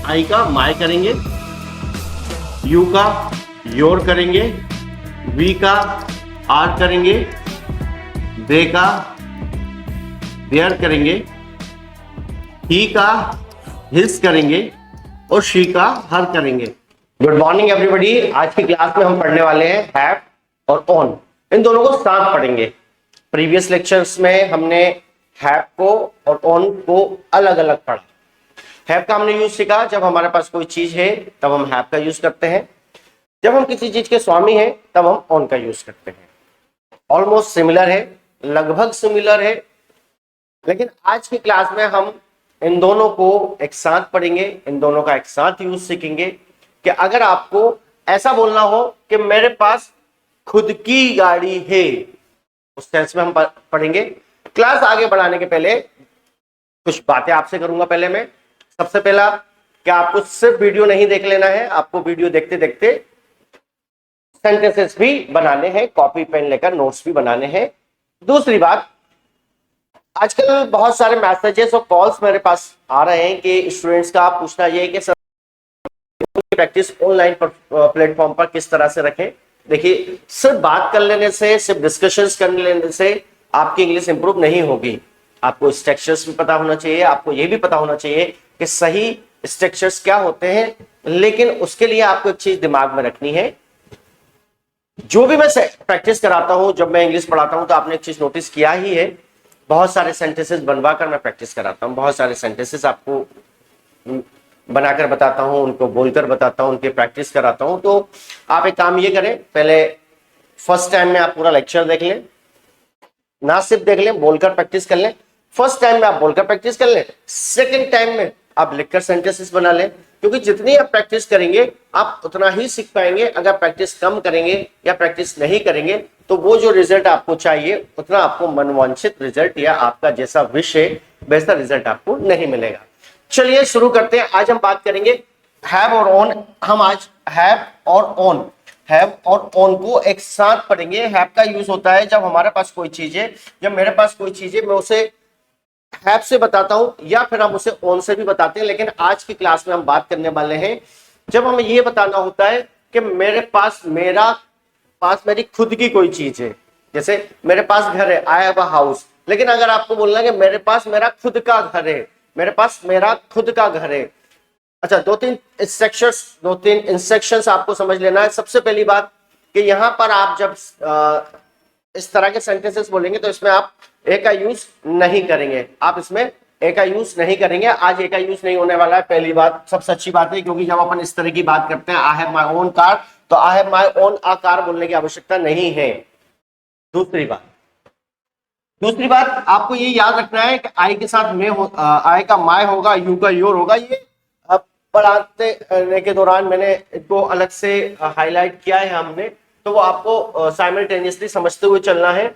आई का माय करेंगे, यू का योर करेंगे, वी का आर करेंगे, दे का देयर करेंगे, ही का हिज करेंगे और शी का हर करेंगे। Good morning everybody. आज की क्लास में हम पढ़ने वाले हैं हैव और ऑन, इन दोनों को साथ पढ़ेंगे। प्रीवियस लेक्चर्स में हमने हैव को और ऑन को अलग अलग पढ़ा। हैव का हमने यूज सीखा, जब हमारे पास कोई चीज है तब हम हैव का यूज करते हैं, जब हम किसी चीज के स्वामी हैं तब हम ऑन का यूज करते हैं। ऑलमोस्ट सिमिलर है, लगभग सिमिलर है, लेकिन आज की क्लास में हम इन दोनों को एक साथ पढ़ेंगे, इन दोनों का एक साथ यूज सीखेंगे कि अगर आपको ऐसा बोलना हो कि मेरे पास खुद की गाड़ी है, उस टेंस में हम पढ़ेंगे। क्लास आगे बढ़ाने के पहले कुछ बातें आपसे करूंगा। पहले मैं सबसे पहला कि आपको सिर्फ वीडियो नहीं देख लेना है, आपको वीडियो देखते देखते सेंटेंसेस भी बनाने हैं, कॉपी पेन लेकर नोट्स भी बनाने हैं। दूसरी बात, आजकल बहुत सारे मैसेजेस और कॉल्स मेरे पास आ रहे हैं कि स्टूडेंट्स का पूछना ये है कि सर प्रैक्टिस ऑनलाइन प्लेटफॉर्म पर किस तरह से रखें। देखिए, सिर्फ बात कर लेने से, सिर्फ डिस्कशंस कर लेने से आपकी इंग्लिश इंप्रूव नहीं होगी। आपको स्ट्रक्चर्स भी पता होना चाहिए, आपको ये भी पता होना चाहिए कि सही स्ट्रक्चर्स क्या होते हैं। लेकिन उसके लिए आपको एक चीज दिमाग में रखनी है, जो भी मैं प्रैक्टिस कराता हूं, जब मैं इंग्लिश पढ़ाता हूं तो आपने एक चीज नोटिस किया ही है, बहुत सारे सेंटेंसेस बनवाकर मैं प्रैक्टिस कराता हूं, बहुत सारे सेंटेंसेस आपको बनाकर बताता हूं, उनको बोलकर बताता हूं, उनकी प्रैक्टिस कराता हूं। तो आप एक काम ये करें, पहले फर्स्ट टाइम में आप पूरा लेक्चर देख लें, ना सिर्फ देख लें, बोलकर प्रैक्टिस कर लें। फर्स्ट टाइम में आप बोलकर प्रैक्टिस कर लें, सेकेंड टाइम में आप लिखकर सेंटेंसेस बना लें, क्योंकि जितनी आप प्रैक्टिस करेंगे आप उतना ही सीख पाएंगे। अगर प्रैक्टिस कम करेंगे या प्रैक्टिस नहीं करेंगे तो वो जो रिजल्ट आपको चाहिए उतना आपको मनवांछित रिजल्ट या आपका जैसा विश है वैसा रिजल्ट आपको नहीं मिलेगा। चलिए शुरू करते हैं। आज हम बात करेंगे हैव और ऑन। हम आज हैव और ऑन, हैव और ऑन को एक साथ पढ़ेंगे। हैव का यूज होता है जब हमारे पास कोई चीज है, जब मेरे पास कोई चीज है मैं उसे हैव से बताता हूं या फिर हम उसे ऑन से भी बताते हैं। लेकिन आज की क्लास में हम बात करने वाले हैं जब हमें यह बताना होता है कि मेरे पास मेरी खुद की कोई चीज है। जैसे मेरे पास घर है, आई हैव अ हाउस। लेकिन अगर आपको बोलना है कि मेरे पास मेरा खुद का घर है, मेरे पास मेरा खुद का घर है। अच्छा, दो तीन इंस्ट्रक्शंस आपको समझ लेना है। सबसे पहली बात कि यहां पर आप जब इस तरह के सेंटेंसेस बोलेंगे तो इसमें आप ए का यूज नहीं करेंगे, आप इसमें ए का यूज नहीं करेंगे। आज ए का यूज नहीं होने वाला है, पहली बात, सबसे अच्छी बात है, क्योंकि जब अपन इस तरह की बात करते हैं I have my own car, तो I have my own a car बोलने की आवश्यकता नहीं है। दूसरी बात आपको ये याद रखना है कि आई के साथ आई का माय होगा, यू का योर होगा। ये पढ़ाने के दौरान मैंने इसको अलग से हाईलाइट किया है हमने, तो वो आपको साइमल्टेनियसली समझते हुए चलना है।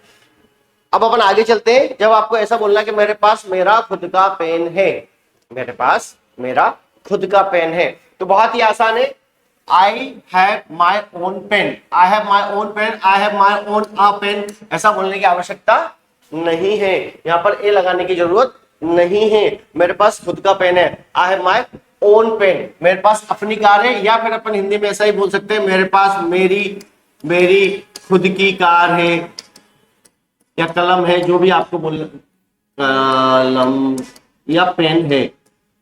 अब अपन आगे चलते हैं। जब आपको ऐसा बोलना कि मेरे पास मेरा खुद का पेन है, मेरे पास मेरा खुद का पेन है, तो बहुत ही आसान है। I have my own pen, I have my own pen, I have my own a pen, ऐसा बोलने की आवश्यकता नहीं है। यहां पर ए लगाने की जरूरत नहीं है। मेरे पास खुद का पेन है, I have my own pen. मेरे पास अपनी कार है, या फिर अपन हिंदी में ऐसा ही बोल सकते हैं, मेरे पास मेरी खुद की कार है या कलम है, जो भी आपको बोलना, कलम या पेन है।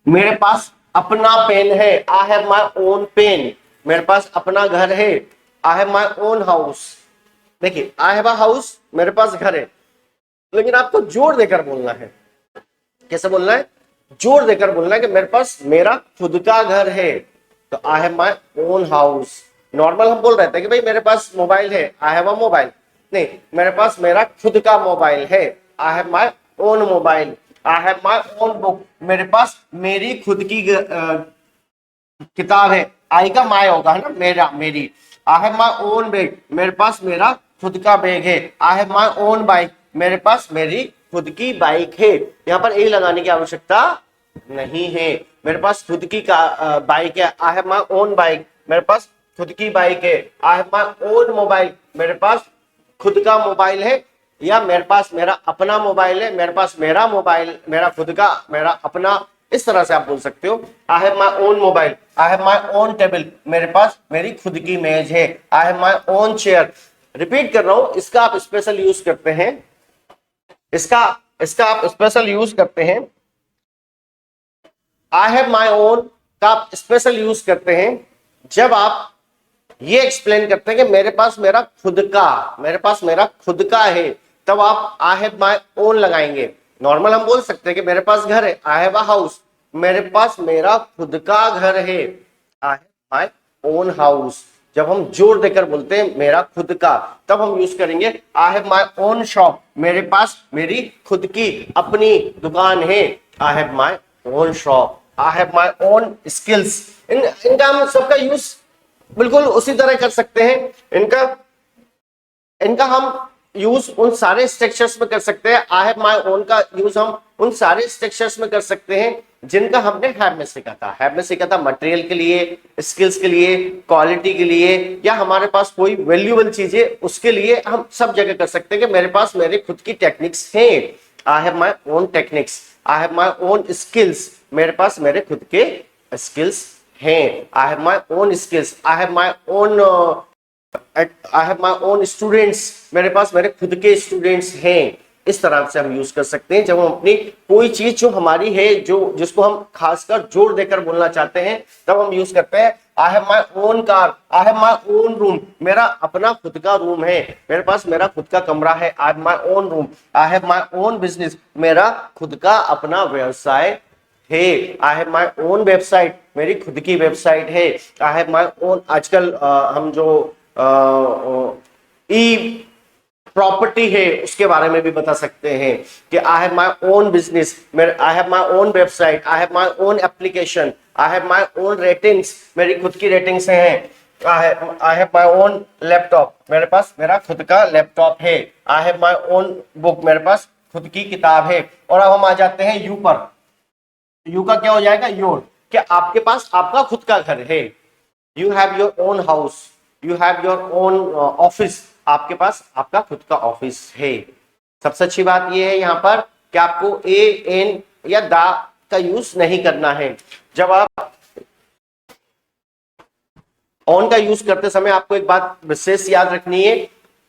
मेरे पास अपना पेन है, I have my own pen. मेरे पास अपना घर है, I have my own house. देखिए, आई हैव अ हाउस, मेरे पास घर है, लेकिन आपको जोर देकर बोलना है। कैसे बोलना है? जोर देकर बोलना है कि मेरे पास मेरा खुद का घर है, तो I have my own house. Normal हम बोल रहे थे कि भाई मेरे पास मोबाइल है, आई हैव अ मोबाइल। नहीं, मेरे पास मेरा खुद का मोबाइल है, I have my own mobile. I have my own book, मेरे पास मेरी खुद की किताब है। आई का माई होगा, है ना, मेरा, मेरी। आई हैव माई ओन बैग, मेरे पास मेरा खुद का बैग है। I have my own bike, मेरे पास मेरी खुद की बाइक है। यहाँ पर ए लगाने की आवश्यकता नहीं है। मेरे पास खुद की बाइक है, I have my own bike, मेरे पास खुद की बाइक है। I have my own mobile, मेरे पास खुद का मोबाइल है, या मेरे पास मेरा अपना मोबाइल है, मेरे पास मेरा मोबाइल, मेरा खुद का, मेरा अपना इस तरह से आप बोल सकते हो। आई have my own mobile, I have my own table, मेरे पास मेरी खुद की मेज है। I have my own chair. Repeat कर रहा हूं, इसका आप स्पेशल यूज करते हैं, इसका इसका आप स्पेशल यूज करते हैं। आई हैव माई ओन का आप स्पेशल यूज करते हैं जब आप ये एक्सप्लेन करते हैं कि मेरे पास मेरा खुद का, मेरे पास मेरा खुद का है, तब आप आई हैव माई ओन लगाएंगे। नॉर्मल हम बोल सकते हैं कि मेरे पास घर है, आई हैव अ हाउस, मेरे पास मेरा खुद का घर है, I have my own house. जब हम जोर देकर बोलते हैं मेरा खुद का, तब हम यूज करेंगे आई हैव माई ओन शॉप, मेरे पास मेरी खुद की अपनी दुकान है, I have my own shop, I have my own skills. इनका हम सबका यूज बिल्कुल उसी तरह कर सकते हैं। इनका इनका हम यूज उन सारे स्ट्रक्चर्स में कर सकते हैं। आई हैव माई ओन का यूज हम उन सारे स्ट्रक्चर्स में कर सकते हैं जिनका हमने हैव में सीखा था। हैव में सीखा था मटेरियल के लिए, स्किल्स के लिए, क्वालिटी के लिए, या हमारे पास कोई वैल्यूएबल चीज है उसके लिए हम सब जगह कर सकते हैं कि मेरे पास मेरे खुद की टेक्निक्स हैं। I have my own techniques, I have my own skills, मेरे पास मेरे खुद के स्किल्स हैं। I have my own skills, I have my own I have my own students, मेरे पास मेरे खुद के स्टूडेंट्स हैं। इस तरह से हम यूज कर सकते हैं जब हम अपनी कोई चीज जो हमारी है, जो जिसको हम खासकर जोर देकर बोलना चाहते हैं, तब हम यूज करते हैं I have my own car, I have my own room, मेरा अपना खुद का रूम है, मेरे पास मेरा खुद का कमरा है, I have my own room. I have my own business, मेरा खुद का अपना व्यवसाय है। I have my own website, मेरी खुद की वेबसाइट है। आई हैव माई ओन, आजकल हम जो ई प्रॉपर्टी है उसके बारे में भी बता सकते हैं कि आई have my own business, I have my own website, I have my own application, I have my own ratings, मेरी खुद की रेटिंग्स हैं। I have my own laptop, मेरे पास मेरा खुद का लैपटॉप है। I have my own book, मेरे पास खुद की किताब है। और अब हम आ जाते हैं यू पर। यू का क्या हो जाएगा? योर, क्या आपके पास आपका खुद का घर है। You have your own house, you have your own office, आपके पास आपका खुद का ऑफिस है। सबसे अच्छी बात यह है यहाँ पर कि आपको ए, एन या दा का यूज नहीं करना है। जब आप ऑन का यूज करते समय आपको एक बात विशेष याद रखनी है,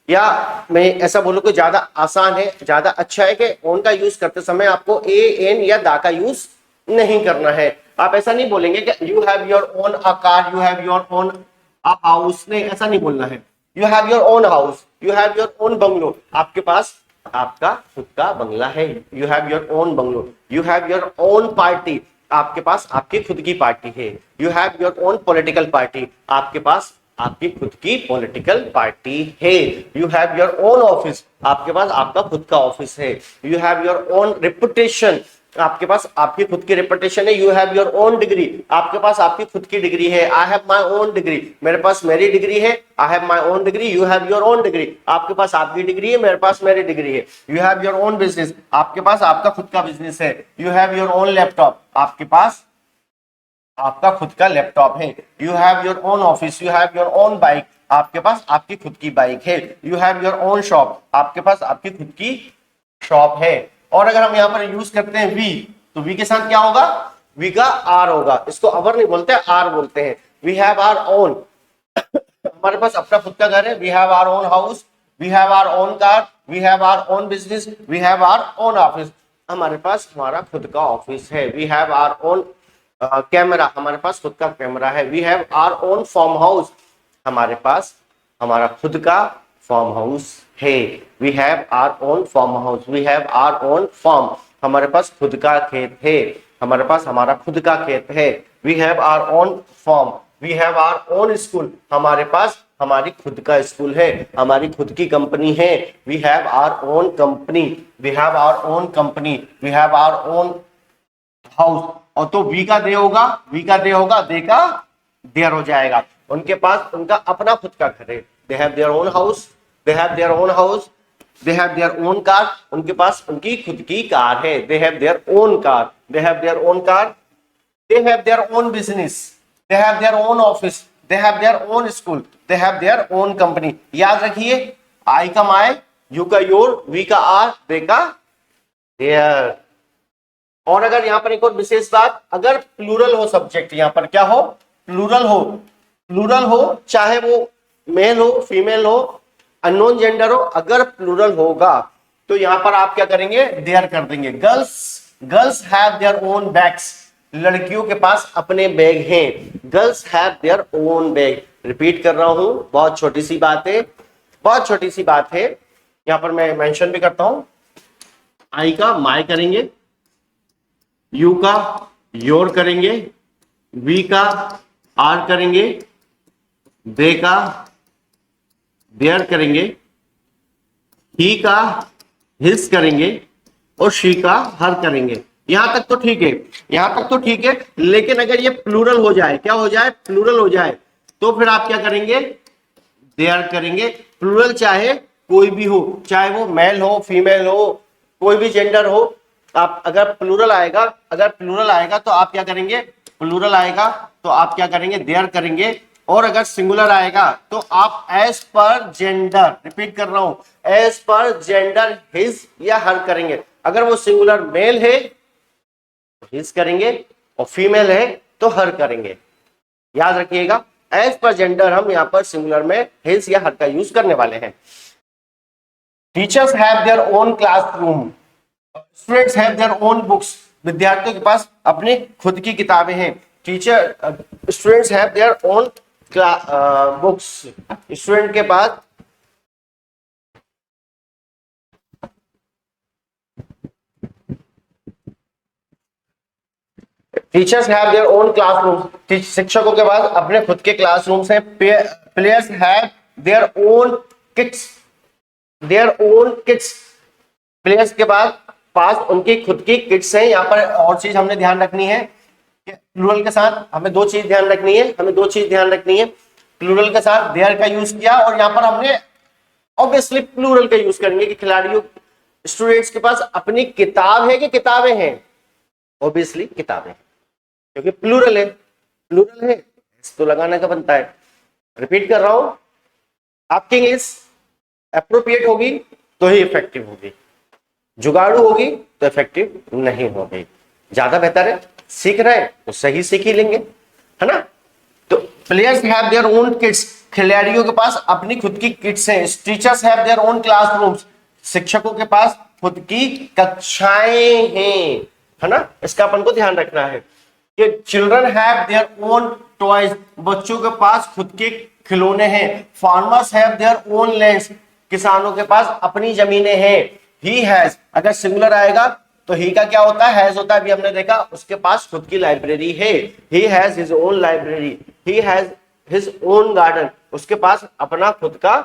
या मैं ऐसा बोलूं कि ज्यादा आसान है, ज्यादा अच्छा है कि ऑन का यूज करते समय आपको ए, एन या दा का यूज नहीं करना है। आप ऐसा नहीं बोलेंगे कि you have your own a car, you have your own a house, नहीं, ऐसा नहीं बोलना है। You have your own house, you have your own bungalow, आपके पास आपका खुद का बंगला है। You have your own bungalow. You have your own party, आपके पास आपकी खुद की पार्टी है। You have your own political party, आपके पास आपकी खुद की पॉलिटिकल पार्टी है। You have your own office, आपके पास आपका खुद का ऑफिस है। You have your own reputation, आपके पास आपकी खुद की रेपुटेशन है। You have your own degree, आपके पास आपकी खुद की डिग्री है। I have my own degree, मेरे पास मेरी डिग्री है। I have my own degree, you have your own degree, आपके पास आपकी डिग्री है, मेरे पास मेरी डिग्री है। You have your own business, आपके पास आपका खुद का बिजनेस है। You have your own laptop, आपके पास आपका खुद का लैपटॉप है। You have your own office, you have your own bike, आपके पास आपकी खुद की बाइक है। You have your own shop, आपके पास आपकी खुद की शॉप है। और अगर हम यहाँ पर यूज करते हैं वी, तो वी के साथ क्या होगा? वी का आर होगा। इसको अवर नहीं बोलते, आर बोलते हैं। वी हैव आवर ओन, हमारे पास अपना खुद का घर है। We have our own house, we have our own car, we have our own business, we have our own office, हमारे पास हमारा खुद का ऑफिस है। We have our own camera, हमारे पास खुद का कैमरा है। We have our own farm house, हमारे पास हमारा खुद का फार्म हाउस है। We have our own farm house, we have our own farm, हमारे पास खुद का खेत है। हमारे पास हमारा खुद का खेत है। We have our own farm, we have our own school, हमारे पास हमारी खुद का स्कूल है, हमारी खुद की कंपनी है। We have our own company, we have our own company, we have our own house. और तो वी का दे होगा, वी का दे होगा, दे का देयर हो जाएगा। उनके पास उनका अपना खुद का घर है। दे have their own house, they have their own house, they have their own car, उनके पास उनकी खुद की कार है। दे have their own car, they have their own car, they have their own business, they have their own office, they have their own school, they have their own company. याद रखिए, आई का माई, you का your, we का are, दे का there. और अगर यहाँ पर एक और विशेष बात, अगर प्लूरल हो सब्जेक्ट, यहाँ पर क्या हो, प्लूरल हो, प्लूरल हो, चाहे वो मेल हो, फीमेल हो, अननोन जेंडर हो, अगर प्लूरल होगा तो यहां पर आप क्या करेंगे, देयर कर देंगे। Girls have their own bags, लड़कियों के पास अपने बैग हैं। Girls have their own bag. Repeat कर रहा हूं, बहुत छोटी सी बात है, बहुत छोटी सी बात है। यहां पर मैं मेंशन भी करता हूं, आई का माय करेंगे, यू का योर करेंगे, वी का आर करेंगे, दे का देयर करेंगे, ही का हिज करेंगे और शी का हर करेंगे। यहां तक तो ठीक है, यहां तक तो ठीक है। लेकिन अगर ये प्लूरल हो जाए, क्या हो जाए, प्लूरल हो जाए, तो फिर आप क्या करेंगे, देयर करेंगे। प्लूरल चाहे कोई भी हो, चाहे वो मेल हो, फीमेल हो, कोई भी जेंडर हो, आप अगर प्लूरल आएगा, अगर प्लूरल आएगा तो आप क्या करेंगे, प्लूरल आएगा तो आप क्या करेंगे, देयर करेंगे। और अगर सिंगुलर आएगा तो आप एज पर जेंडर, रिपीट कर रहा हूं, एज पर जेंडर हिज या हर करेंगे। अगर वो सिंगुलर मेल है तो हिज करेंगे और फीमेल है तो हर करेंगे। याद रखिएगा, एज पर जेंडर हम यहां पर सिंगुलर में हिज या हर का यूज करने वाले हैं। Teachers have their own classroom, students have their own books, विद्यार्थियों के पास अपनी खुद की किताबें हैं। Teacher students have their own books, student के पास teachers have their own classroom, शिक्षकों के पास अपने खुद के क्लासरूम्स हैं। Players have their own kits, their own kits, players के पास उनकी खुद की किट्स हैं। यहाँ पर और चीज हमने ध्यान रखनी है, प्लूरल के साथ हमें दो चीज ध्यान रखनी है, हमें दो चीज ध्यान रखनी है। प्लूरल के साथ देयर का यूज किया और यहाँ पर हमने ऑब्वियसली प्लूरल का यूज करेंगे कि खिलाड़ियों, स्टूडेंट्स के पास अपनी किताब है कि किताबें हैं, ऑब्वियसली किताबें, क्योंकि प्लूरल है, प्लूरल है तो लगाना का बनता है। रिपीट कर रहा हूं, आपकी इंग्लिश एप्रोप्रिएट होगी तो ही इफेक्टिव होगी, जुगाड़ू होगी तो इफेक्टिव नहीं होगी। ज्यादा बेहतर है सीख रहे हैं तो सही सीख ही लेंगे, है ना। तो players have their own kits, खिलाड़ियों के पास अपनी खुद की किट्स हैं। Teachers have their own classrooms, शिक्षकों के पास खुद की कक्षाएं हैं, है ना। इसका अपन को ध्यान रखना है कि children have their own toys, बच्चों के पास खुद के खिलौने हैं। Farmers have their own lands, किसानों के पास अपनी जमीनें हैं। ही हैज, अगर सिंगुलर आएगा तो ही का क्या होता है, हैज होता है, अभी हमने देखा, उसके पास खुद की लाइब्रेरी है। He has his own library, he has his own garden, उसके पास अपना खुद का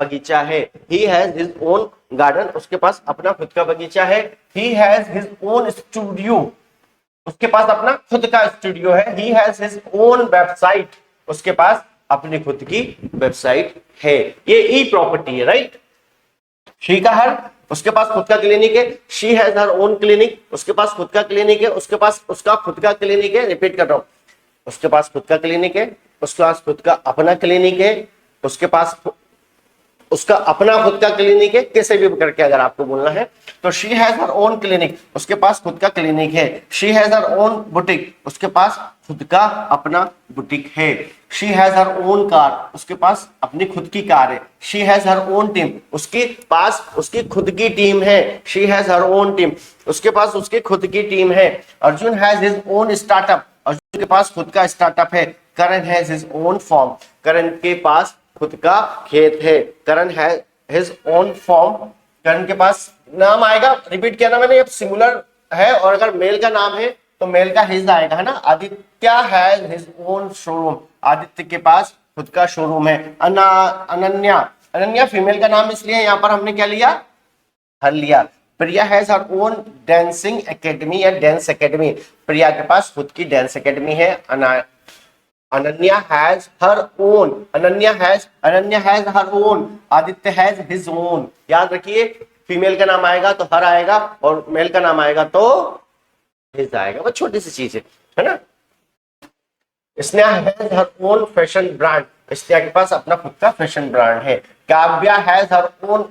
बगीचा है। He has his own garden, उसके पास अपना खुद का बगीचा है। He has his own studio, उसके पास अपना खुद का स्टूडियो है। He has his own website, उसके पास अपनी खुद की वेबसाइट है। ये ई प्रॉपर्टी है, राइट। शी का हर, उसके पास खुद का क्लिनिक है। She has her own clinic, उसके पास खुद का क्लिनिक है, उसके पास उसका खुद का क्लिनिक है। रिपीट कर रहा हूं, उसके पास खुद का क्लिनिक है, उसके पास खुद का अपना क्लिनिक है, उसके पास उसका अपना खुद का क्लिनिक है। कैसे भी करके अगर आपको बोलना है तो she has her own clinic, उसके पास खुद का क्लिनिक है। She has her own boutique, उसके पास खुद का अपना बुटीक है। She has her own car, उसके पास अपनी खुद की कार है। She has her own team, उसके पास उसकी खुद की टीम है। She has her own team, उसके पास उसकी खुद की टीम है। Arjun has his own startup, Arjun के पास खुद का स्टार्टअप है। करण हैज हिज ओन फॉर्म, करण के पास खुद का खेत है। करण हैज हिज ओन फॉर्म, करण के पास नाम आएगा, रिपीट किया ना मैंने, अब सिंगुलर है और अगर मेल का नाम है तो मेल का हिज आएगा, है ना। Aditya has his own showroom, Aditya के पास खुद का शोरूम है। अनन्या, अनन्या फीमेल का नाम इसलिए यहां पर हमने क्या लिया, हर her. Priya has her own dancing academy या डांस एकेडमी, प्रिया के पास खुद की डांस एकेडमी है। Ananya has her own, Ananya has her own, Aditya has his own. याद रखिए, फीमेल का नाम आएगा तो हर आएगा और मेल का नाम आएगा तो हिज आएगा। वो छोटी सी चीज है ना। Sneha has her own fashion brand, Sneha के पास अपना खुद का फैशन ब्रांड है। Kavya has her own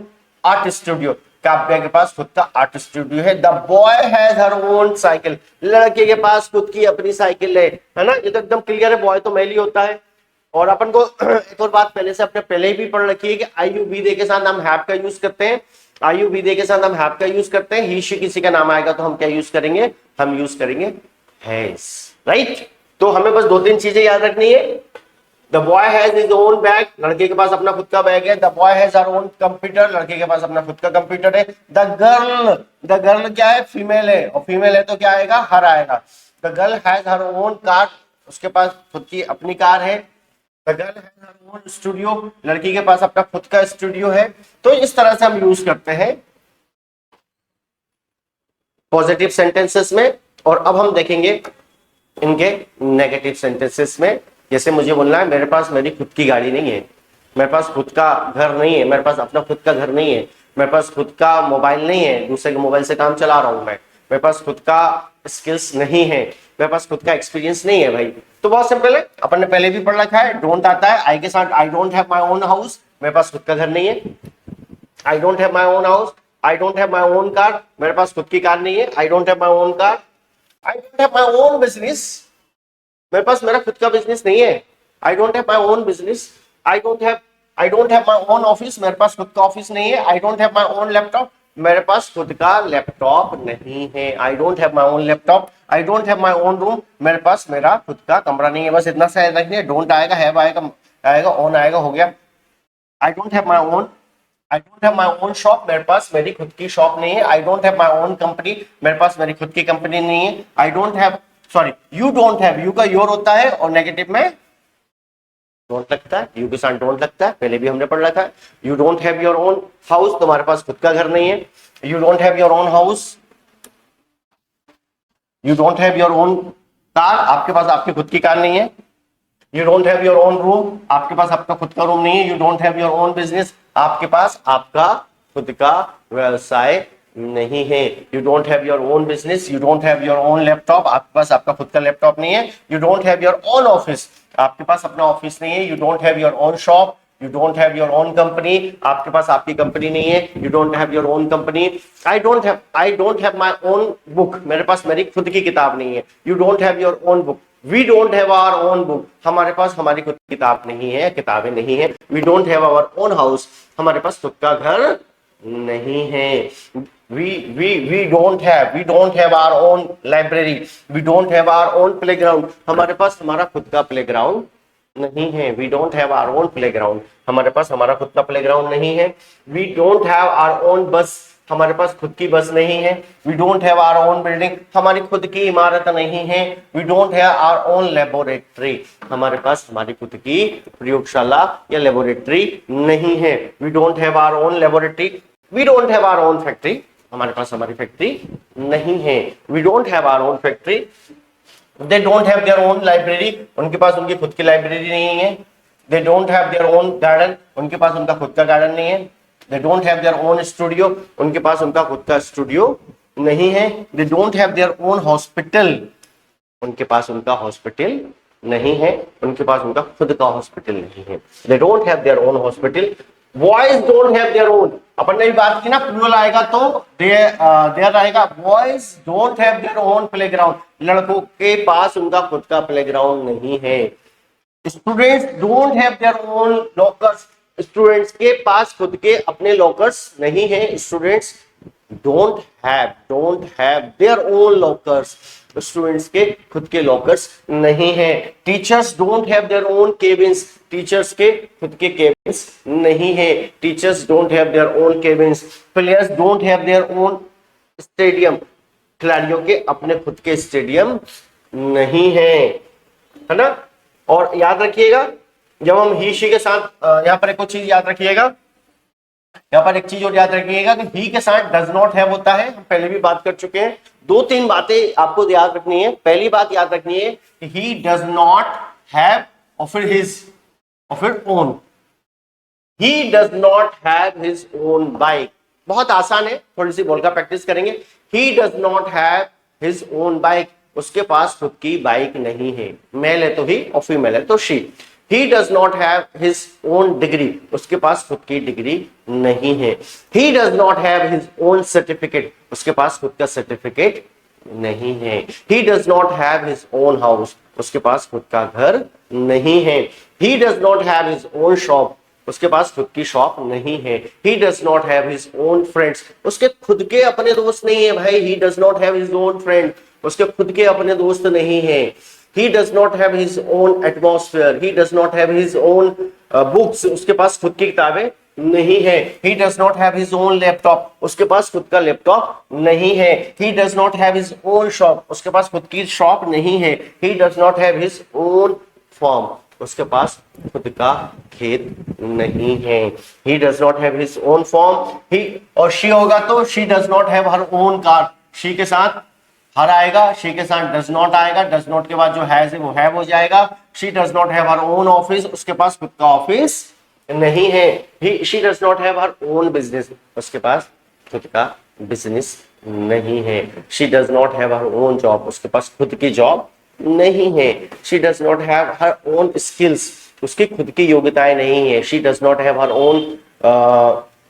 art studio, Kavya के पास खुद का आर्ट स्टूडियो है। The boy has her own cycle, लड़के के पास खुद की अपनी साइकिल है ना। ये तो एकदम क्लियर है, बॉय तो मेल ही होता है। और अपन को एक और बात पहले से अपने पहले ही भी पढ़ रखी है कि आईयू बी दे के साथ हम हैव का यूज करते हैं। आईयू बी दे के साथ हम हैव का यूज करते हैं। ही शी किसी का नाम आएगा तो हम क्या यूज करेंगे, हम यूज करेंगे हैज, राइट। तो हमें बस 2-3 चीजें याद रखनी है। The boy has his own bag, लड़के के पास अपना खुद का बैग है। The boy has her own computer, लड़के के पास अपना खुद का कंप्यूटर है। द गर्ल क्या है, फीमेल है, और फीमेल है तो क्या आएगा, हर आएगा। The girl has her own car, उसके पास खुद की अपनी कार है। The girl has her own studio, लड़की के पास अपना खुद का स्टूडियो है। तो इस तरह से हम यूज करते हैं पॉजिटिव सेंटेंसेस में। और अब हम देखेंगे इनके नेगेटिव सेंटेंसेस में। जैसे मुझे बोलना है मेरे पास मेरी खुद की गाड़ी नहीं है, मेरे पास खुद का घर नहीं है, मेरे पास अपना खुद का घर नहीं है, मेरे पास खुद का मोबाइल नहीं है, दूसरे के मोबाइल से काम चला रहा हूं मैं, मेरे पास खुद का स्किल्स नहीं है, मेरे पास खुद का एक्सपीरियंस नहीं है भाई। तो बहुत सिंपल है, अपन ने पहले भी पढ़ रखा है। डोंट आता है आई के साथ, I don't have my own house, मेरे पास खुद का घर नहीं है। I don't have my own house, I don't have my own car, मेरे पास खुद की कार नहीं है। I don't have my own car, I don't have my own business, मेरे पास मेरा खुद का बिजनेस नहीं है। I don't have my own business, I don't have my own office, मेरे पास खुद का ऑफिस नहीं है। I don't have my own laptop, मेरे पास खुद का लैपटॉप नहीं है। I don't have my own laptop, I don't have my own room, मेरे पास मेरा खुद का कमरा नहीं है। बस इतना सा याद रखिए। डोंट आएगा, हैव आएगा, ओन आएगा, हो गया। I don't have my own, I don't have my own shop, मेरे पास मेरी खुद की शॉप नहीं है। I don't have my own company, मेरे पास मेरी खुद की कंपनी नहीं है। I don't have, sorry, you don't have, you का योर होता है और नेगेटिव में डोंट लगता है, यू के साथ डोंट लगता है, पहले भी हमने पढ़ रखा है। You don't have your own house, तुम्हारे पास खुद का घर नहीं है। You don't have your own house, you don't have your own car, आपके पास आपकी खुद की कार नहीं है। You don't have your own room, आपके पास आपका खुद का रूम नहीं है। You don't have your own business, आपके पास आपका खुद का व्यवसाय नहीं है। You don't have your own business, you don't have your own laptop, आपके पास आपका खुद का लैपटॉप नहीं है। You don't have your own office, आपके पास अपना ऑफिस नहीं है। You don't have your own shop, you don't have your own company, आपके पास आपकी कंपनी नहीं है। You don't have your own company. I don't have my own book, मेरे पास मेरी खुद की किताब नहीं है। You don't have your own book, we don't have our own book, हमारे पास हमारी खुद की किताब नहीं है, किताबें नहीं है। We don't have our own house, हमारे पास खुद का घर नहीं है। we don't have our own library, we don't have our own playground, हमारे पास हमारा खुद का प्लेग्राउंड नहीं है। we don't have our own playground, हमारे पास हमारा खुद का प्लेग्राउंड नहीं है। we don't have our own bus, हमारे पास खुद की बस नहीं है। we don't have our own building, हमारी खुद की इमारत नहीं है। we don't have our own laboratory, हमारे पास हमारी खुद की प्रयोगशाला या लेबोरेटरी नहीं है। we don't have our own laboratory, we don't have our own factory, हमारे पास हमारी फैक्ट्री नहीं है। we don't have our own factory, they don't have their own library, उनके पास उनकी खुद की लाइब्रेरी नहीं है। they don't have their own garden, उनके पास उनका खुद का गार्डन नहीं है। they don't have their own studio, उनके पास उनका खुद का स्टूडियो नहीं है। they don't have their own hospital, उनके पास उनका हॉस्पिटल नहीं है, उनके पास उनका खुद का हॉस्पिटल नहीं है। they don't have their own hospital, boys don't have their own, अपन ने भी बात की ना, प्लूरल आएगा तो देयर आएगा। Boys don't have their own playground, लड़कों के पास उनका खुद का प्लेग्राउंड नहीं है। Students don't have their own lockers, students के पास खुद के अपने लॉकर्स नहीं है। Students don't have their own lockers, students के खुद के लॉकर्स नहीं है। Teachers don't have their own cabins, teachers के खुद के केबिन्स नहीं है। Teachers don't have their own cabins. Players don't have their own stadium, खिलाड़ियों के अपने खुद के स्टेडियम नहीं है ना। और याद रखिएगा जब हम ही शी के साथ यहाँ पर एक और चीज याद रखिएगा, यहाँ पर एक चीज और याद रखिएगा कि ही के साथ डज नॉट हैव होता है, हम पहले भी बात कर चुके हैं। 2-3 बातें आपको याद रखनी है। पहली बात याद रखनी है कि ही डज नॉट हैव और फिर हिज और फिर own. He does not have his own bike, बहुत आसान है, थोड़ी सी बोल का प्रैक्टिस करेंगे। He does not have his own bike, उसके पास खुद की बाइक नहीं है। मेल है तो ही और फीमेल है तो she. He does not have his own degree, उसके पास खुद की डिग्री नहीं है। He does not have his own certificate, उसके पास खुद का सर्टिफिकेट नहीं है। He does not have his own house, उसके पास खुद का घर नहीं है। He does not have his own shop, उसके पास खुद की शॉप नहीं है। He does not have his own friends, उसके खुद के अपने दोस्त नहीं है भाई। He does not have his own friend, उसके खुद के अपने दोस्त नहीं है। He does not have his own atmosphere, he does not have his own books, उसके पास खुद की किताबें नहीं है। He does not have his own laptop, उसके पास खुद का लैपटॉप नहीं है। He does not have his own shop, उसके पास खुद की शॉप नहीं है। He does not have his own farm, उसके पास खुद का खेत नहीं है। He does not have his own farm, he और she होगा तो she does not have her own car, she के साथ हर आएगा, शी के साथ डज नॉट आएगा, डज नॉट के बाद जो हैज है वो हैव हो जाएगा। She does not have her own office, उसके पास खुद का ऑफिस नहीं है। She does not have her own business, उसके पास खुद का बिजनेस नहीं है। She does not have her own job, उसके पास खुद की जॉब नहीं है। She does not have her own skills, उसकी खुद की योग्यताएं नहीं है। She does not have her own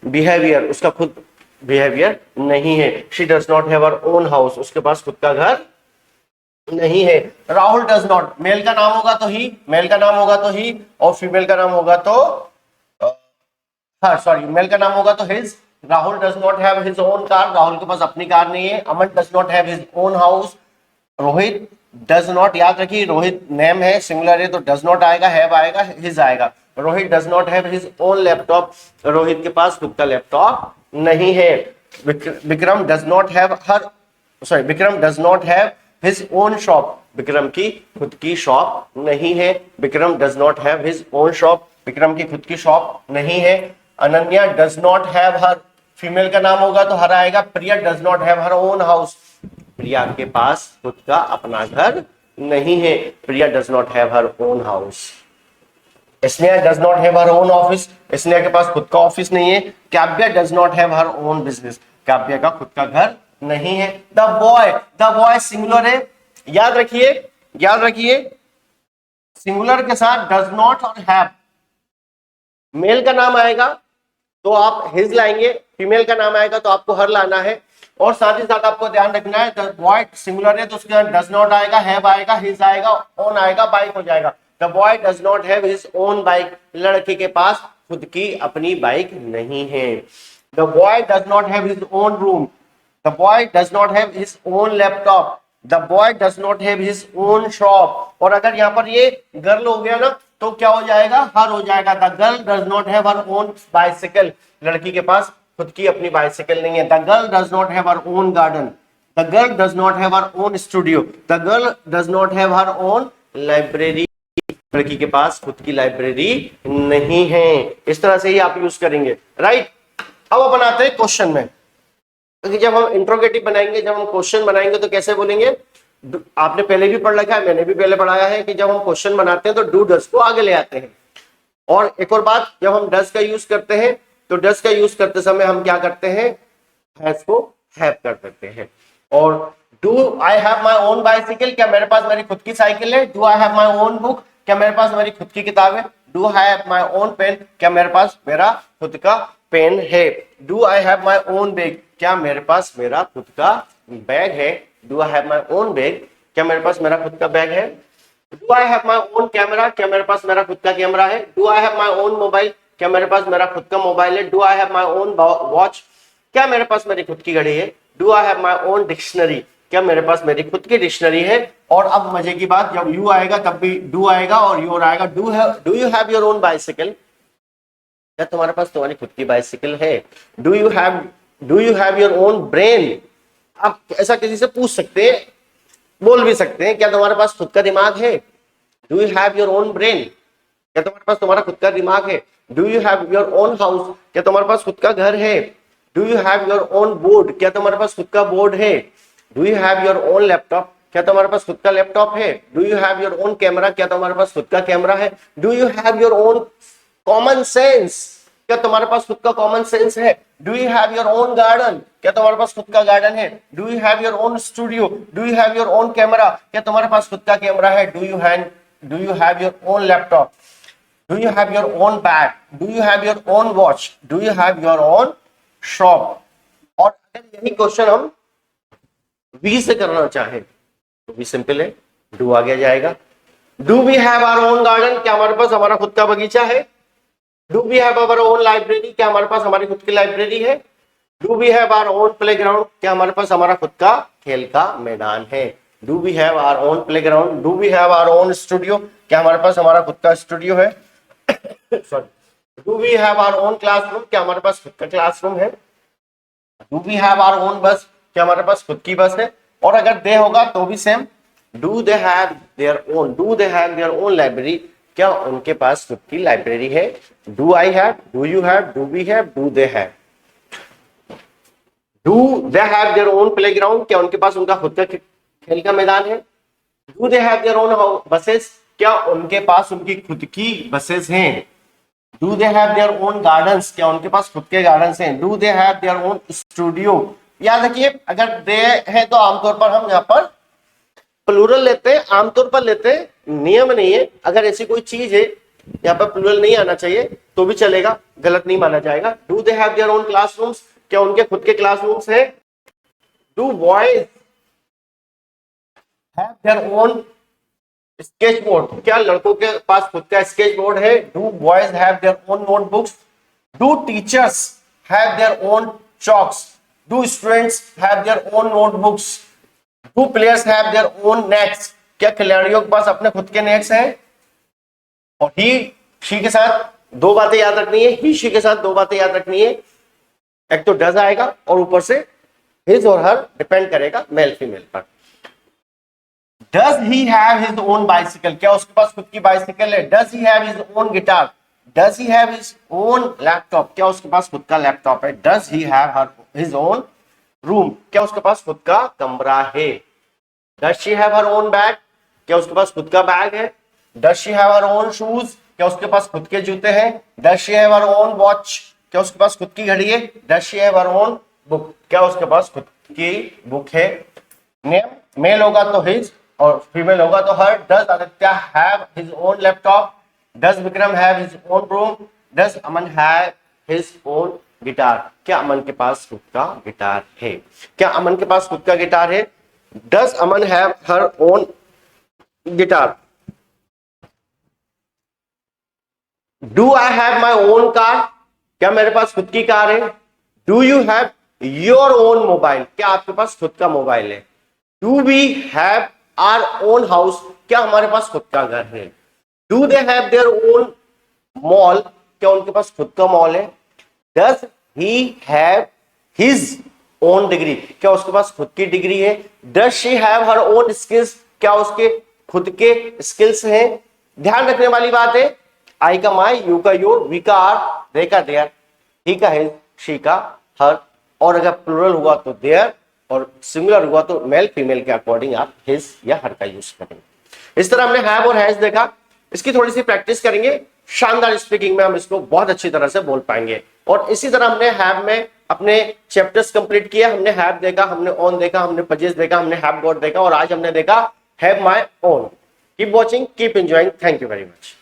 behaviour, उसका खुद बिहेवियर नहीं है। She does not have her own house, उसके पास खुद का घर नहीं है। राहुल डज नॉट, मेल का नाम होगा तो ही, मेल का नाम होगा तो ही, और फीमेल का नाम होगा तो सॉरी, मेल का नाम होगा तो his. Rahul does not have his own car, Rahul के पास अपनी कार नहीं है। Aman does not have his own house. Rohit does not, याद रखिए रोहित नेम है, सिंगुलर है तो डज नॉट आएगा, हैव आएगा, हिज आएगा। Rohit does not have his own laptop, Rohit के पास खुद का लैपटॉप नहीं है। Vikram does not have her sorry Vikram does not have his own shop, Vikram की खुद की शॉप नहीं है। Vikram does not have his own shop, Vikram की खुद की शॉप नहीं है। Ananya does not have her, female का नाम होगा तो हर आएगा। Priya does not have her own house, Priya के पास खुद का अपना घर नहीं है। Priya does not have her own house. Sneha does not have her own office, Sneha के पास खुद का ऑफिस नहीं है। Kavya does not have her own business, Kavya का खुद का घर नहीं है। द बॉय सिंगुलर है, याद रखिए, याद रखिए सिंगुलर के साथ डज नॉट और हैव, मेल का नाम आएगा तो आप हिज लाएंगे, फीमेल का नाम आएगा तो आपको हर लाना है। और साथ ही साथ आपको ध्यान रखना है द बॉय सिंगुलर है तो उसके बाद डज नॉट आएगा, हैव आएगा, हिज आएगा, ओन आएगा, बाइक हो जाएगा। The boy does not have his own bike, लड़के के पास खुद की अपनी बाइक नहीं है। The boy does not have his own room, the boy does not have his own laptop, the boy does not have his own shop. और अगर यहाँ पर ये गर्ल हो गया ना तो क्या हो जाएगा, हर हो जाएगा। The girl does not have her own bicycle, लड़की के पास खुद की अपनी बाइसिकल नहीं है। The girl does not have her own garden, the girl does not have her own studio, the girl does not have her own library, लड़की के पास खुद की लाइब्रेरी नहीं है। इस तरह से ही आप यूज करेंगे, राइट। अब बनाते हैं क्वेश्चन में, क्योंकि जब हम इंट्रोगेटिव बनाएंगे, जब हम क्वेश्चन बनाएंगे तो कैसे बोलेंगे, आपने पहले भी पढ़ रखा है, मैंने भी पहले पढ़ाया है कि जब हम क्वेश्चन बनाते हैं तो डू डज को आगे ले आते हैं। और एक और बात, जब हम डज का यूज करते हैं तो डज का यूज करते समय हम क्या करते हैं, हैज को हैव कर देते हैं। और do I have my own bicycle, क्या मेरे पास मेरी खुद की साइकिल है। Do I have my own book, क्या मेरे पास मेरी खुद की किताब है। Do I have my own pen, क्या मेरे पास मेरा खुद का पेन है। Do I have my own bag, क्या मेरे पास मेरा खुद का बैग है। Do I have my own bag, क्या मेरे पास मेरा खुद का बैग है। Do I have my own camera, क्या मेरे पास मेरा खुद का कैमरा है। Do I have my own mobile, क्या मेरे पास मेरा खुद का मोबाइल है। Do I have my own watch, क्या मेरे पास मेरी खुद की घड़ी है। Do I have my own dictionary, क्या मेरे पास मेरी खुद की डिक्शनरी है। और अब मजे की बात, जब यू आएगा तब भी डू आएगा और योर आएगा। Do you have your own bicycle, क्या तुम्हारे पास तुम्हारी खुद की बाइसिकल है। Do you have your own brain, आप ऐसा किसी से पूछ सकते हैं, बोल भी सकते हैं, क्या तुम्हारे पास खुद का दिमाग है। Do you have your own brain, क्या तुम्हारे पास तुम्हारा खुद का दिमाग है। Do you have your own house, क्या तुम्हारे पास खुद का घर है। Do you have your own board, क्या तुम्हारे पास खुद का बोर्ड है। Do you have your own laptop, क्या तुम्हारे पास खुद का लैपटॉप है। Do you have your own camera, क्या तुम्हारे पास खुद का कैमरा है। Do you have your own common sense, क्या तुम्हारे पास खुद का कॉमन सेंस है। Do you have your own garden, क्या तुम्हारे पास खुद का गार्डन है। Do you have your own studio, do you have your own camera, क्या तुम्हारे पास खुद का कैमरा है। Do you have your own laptop. Do you have your own bag, do you have your own watch, do you have your own shop. और अगर यही question हम we से करना चाहें तो भी सिंपल है, डू आगे जाएगा। Do we have our own garden, क्या हमारे पास हमारा खुद का बगीचा है। Do we have our own library, क्या हमारे पास हमारी खुद की लाइब्रेरी है। Do we have our own playground, क्या हमारे पास हमारा खुद का खेल का मैदान है। Do we have our own playground, do we have our own studio, क्या हमारे पास हमारा खुद का स्टूडियो है। Sorry, do we have our own classroom, क्या हमारे पास खुद का क्लासरूम है। Do we have our own bus, क्या हमारे पास खुद की बस है। और अगर दे होगा तो भी same, do they have their own, do they have their own library, क्या उनके पास खुद की लाइब्रेरी है। Do I have, do you have, do we have, do they have. Do they have their own playground, क्या उनके पास उनका खुद का खेल का मैदान है। Do they have their own buses, क्या उनके पास उनकी खुद की बसेस हैं। Do they have their own gardens, क्या उनके पास खुद के गार्डन्स हैं। Do they have their own studio. याद रखिए, अगर दे है तो आमतौर पर हम यहाँ पर प्लूरल लेते हैं, आमतौर पर लेते हैं, नियम नहीं है। अगर ऐसी कोई चीज है यहाँ पर प्लूरल नहीं आना चाहिए तो भी चलेगा, गलत नहीं माना जाएगा। Do they have their own classrooms, क्या उनके खुद के क्लासरूम्स हैं। Do boys have their own sketch board, क्या लड़कों के पास खुद का स्केच बोर्ड है। Do boys have their own notebooks. Do teachers have their own chalks, do students have their own notebooks. Do players have their own nets, क्या खिलाड़ियों के पास अपने खुद के नेट्स हैं। और ही शी के साथ दो बातें याद रखनी है, ही शी के साथ दो बातें याद रखनी है। एक तो डज आएगा और ऊपर से हिज और हर डिपेंड करेगा मेल फीमेल पर। Does he have his own bicycle, क्या उसके पास खुद की बाइसिकल है। Does he have his own guitar, does he have his own laptop, क्या उसके पास खुद का लैपटॉप है। Does he have his own room, क्या उसके पास खुद का कमरा है। Does she have her own bag, क्या उसके पास खुद का बैग है। Does she have her own shoes, क्या उसके पास खुद के जूते हैं। Does she have her own watch, क्या उसके पास खुद की घड़ी है। Does she have her own book, क्या उसके पास खुद की बुक है। नेम मेल होगा तो हिज और फीमेल होगा तो her. Does Aditya have his own laptop, does Vikram have his own room, does Aman have his own guitar, क्या अमन के पास खुद का गिटार है। क्या अमन के पास खुद का गिटार है। Does Aman have her own guitar. Do I have my own car, क्या मेरे पास खुद की कार है। Do you have your own mobile, क्या आपके पास खुद का मोबाइल है। Do we have our own house, क्या हमारे पास खुद का घर है। Do they have their own mall, क्या उनके पास खुद का मॉल है। Does he have his own degree, क्या उसके पास खुद की डिग्री है। Does she have her own skills, क्या उसके खुद के स्किल्स हैं। ध्यान रखने वाली बात है, आई का माई, यू का योर, वी का आर, दे का देयर, ही का हिज, शी का हर। और अगर प्लूरल हुआ तो देयर और सिंगुलर हुआ तो मेल फीमेल के अकॉर्डिंग आप हिज या हर का यूज करेंगे। इस तरह हमने हैव और हैज देखा, इसकी थोड़ी सी प्रैक्टिस करेंगे, शानदार स्पीकिंग में हम इसको बहुत अच्छी तरह से बोल पाएंगे। और इसी तरह हमने हैव में अपने चैप्टर्स कंप्लीट किया। हमने हैव देखा, हमने ओन देखा, हमने पजेस देखा, हमने हैव गॉट देखा और आज हमने देखा have my own. Keep watching, keep enjoying, thank you very much.